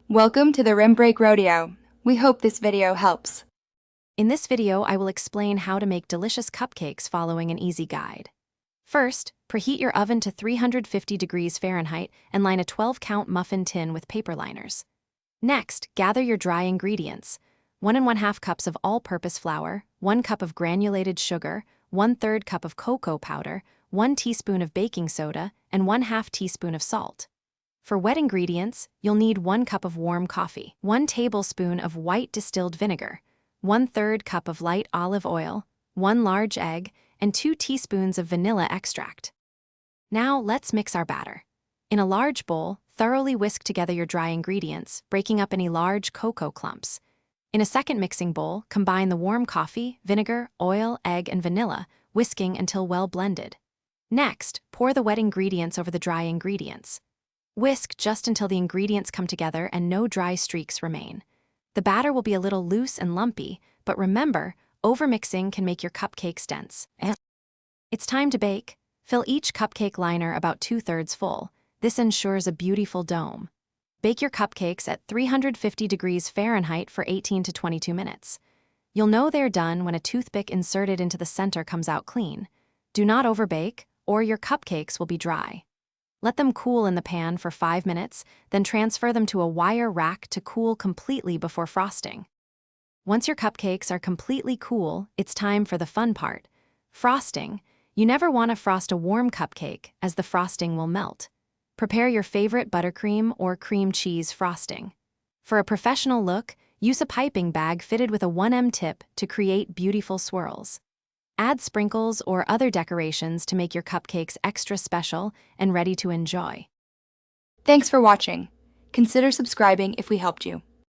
Welcome to the Rim Break Rodeo. We hope this video helps. In this video, I will explain how to make delicious cupcakes following an easy guide. First, preheat your oven to 350 degrees Fahrenheit and line a 12-count muffin tin with paper liners. Next, gather your dry ingredients: 1 1/2 cups of all-purpose flour, 1 cup of granulated sugar, 1/3 cup of cocoa powder, 1 teaspoon of baking soda, and 1/2 teaspoon of salt. For wet ingredients, you'll need 1 cup of warm coffee, 1 tablespoon of white distilled vinegar, 1/3 cup of light olive oil, 1 large egg, and 2 teaspoons of vanilla extract. Now let's mix our batter. In a large bowl, thoroughly whisk together your dry ingredients, breaking up any large cocoa clumps. In a second mixing bowl, combine the warm coffee, vinegar, oil, egg, and vanilla, whisking until well blended. Next, pour the wet ingredients over the dry ingredients. Whisk just until the ingredients come together and no dry streaks remain. The batter will be a little loose and lumpy, but remember, overmixing can make your cupcakes dense. It's time to bake. Fill each cupcake liner about 2/3 full. This ensures a beautiful dome. Bake your cupcakes at 350 degrees Fahrenheit for 18 to 22 minutes. You'll know they're done when a toothpick inserted into the center comes out clean. Do not overbake, or your cupcakes will be dry. Let them cool in the pan for 5 minutes, then transfer them to a wire rack to cool completely before frosting. Once your cupcakes are completely cool, it's time for the fun part: frosting. You never want to frost a warm cupcake, as the frosting will melt. Prepare your favorite buttercream or cream cheese frosting. For a professional look, use a piping bag fitted with a 1M tip to create beautiful swirls. Add sprinkles or other decorations to make your cupcakes extra special and ready to enjoy. Thanks for watching. Consider subscribing if we helped you.